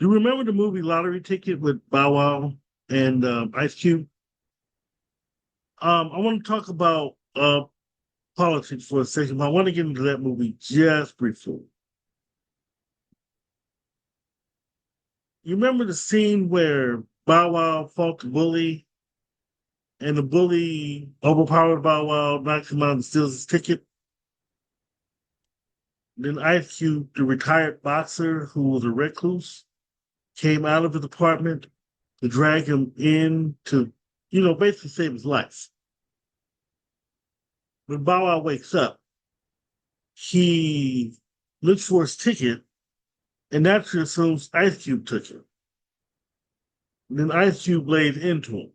Do you remember the movie Lottery Ticket with Bow Wow and Ice Cube? I want to talk about politics for a second, but I want to get into that movie just briefly. You remember the scene where Bow Wow fought the bully, and the bully overpowered Bow Wow, knocks him out, and steals his ticket? Then Ice Cube, the retired boxer who was a recluse, came out of his apartment to drag him in to, basically save his life. When Bow Wow wakes up, he looks for his ticket and naturally assumes Ice Cube took it. And then Ice Cube lays into him.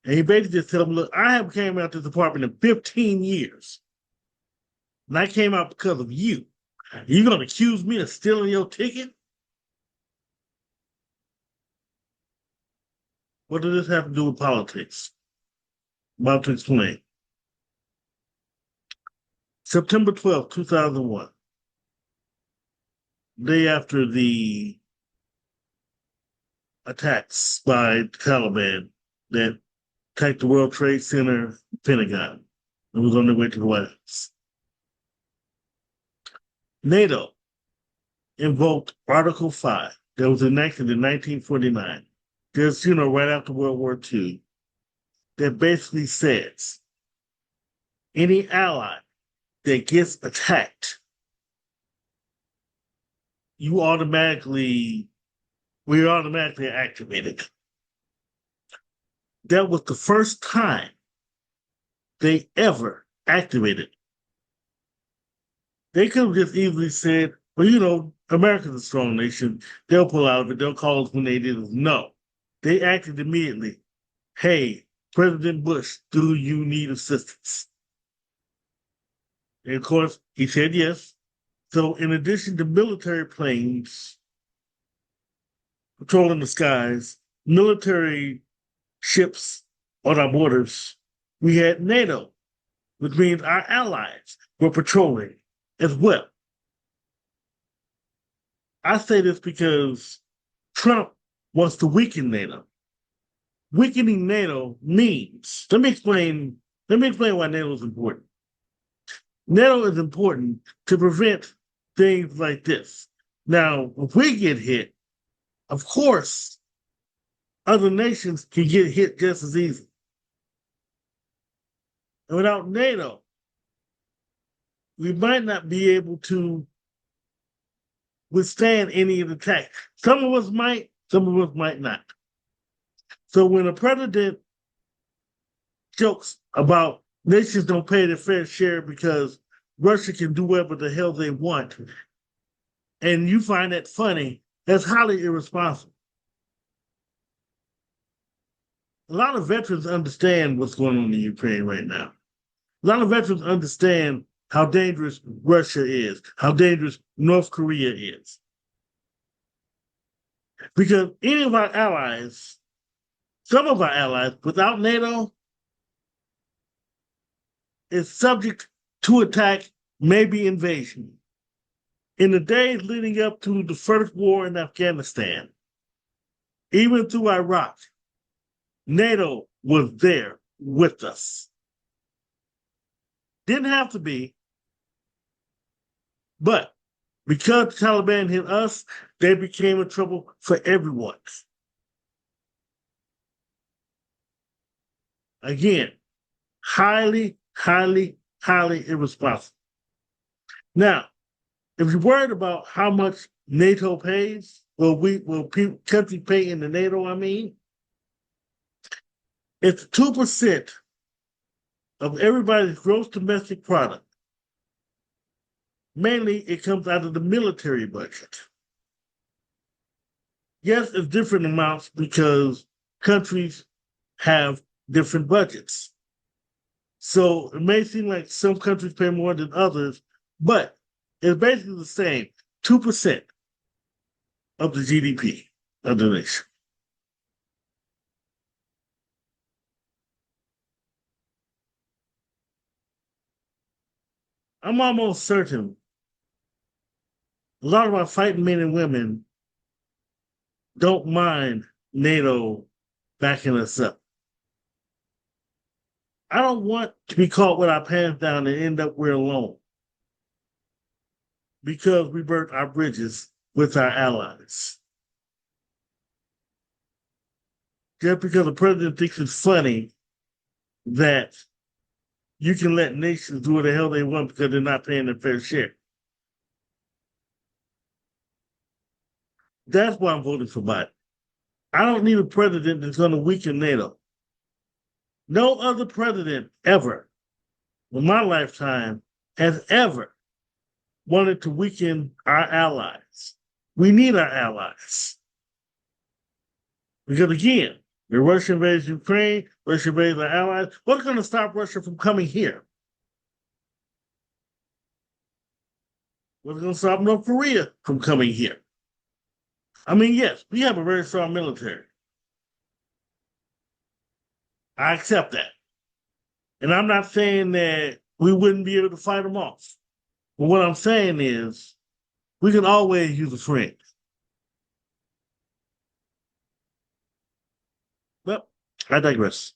And he basically just tells him, look, I have came out this apartment in 15 years. And I came out because of you. You gonna accuse me of stealing your ticket? What does this have to do with politics? I'm about to explain. September 12th, 2001, day after the attacks by the Taliban that attacked the World Trade Center, Pentagon, and was on their way to the White House. NATO invoked Article 5 that was enacted in 1949, just, right after World War II, that basically says any ally that gets attacked, we're automatically activated. That was the first time they ever activated. They could have just easily said, well, America's a strong nation. They'll pull out of it. They'll call us when they did it. No, they acted immediately. Hey, President Bush, do you need assistance? And of course, he said yes. So in addition to military planes patrolling the skies, military ships on our borders, we had NATO, which means our allies were patrolling as well. I say this because Trump wants to weaken NATO. Weakening NATO means, let me explain why NATO is important. NATO is important to prevent things like this. Now, if we get hit, of course, other nations can get hit just as easy. And without NATO, we might not be able to withstand any of the attacks. Some of us might, some of us might not. So when a president jokes about nations don't pay their fair share because Russia can do whatever the hell they want, and you find that funny, that's highly irresponsible. A lot of veterans understand what's going on in Ukraine right now. A lot of veterans understand how dangerous Russia is, how dangerous North Korea is. Because any of our allies, some of our allies, without NATO, is subject to attack, maybe invasion. In the days leading up to the first war in Afghanistan, even through Iraq, NATO was there with us. Didn't have to be, but because the Taliban hit us, they became a trouble for everyone. Again, highly, highly, highly irresponsible. Now, if you're worried about how much NATO pays, countries pay into NATO, it's 2% of everybody's gross domestic product. Mainly, it comes out of the military budget. Yes, it's different amounts because countries have different budgets. So it may seem like some countries pay more than others, but it's basically the same, 2% of the GDP of the nation. I'm almost certain a lot of our fighting men and women don't mind NATO backing us up. I don't want to be caught with our pants down and end up we're alone because we burnt our bridges with our allies. Just because the president thinks it's funny that you can let nations do what the hell they want because they're not paying their fair share. That's why I'm voting for Biden. I don't need a president that's going to weaken NATO. No other president ever in my lifetime has ever wanted to weaken our allies. We need our allies. Because again, the Russia invades Ukraine, Russia invades our allies. What's going to stop Russia from coming here? What's going to stop North Korea from coming here? I mean, yes, we have a very strong military. I accept that. And I'm not saying that we wouldn't be able to fight them off. But what I'm saying is we can always use a friend. Well, I digress.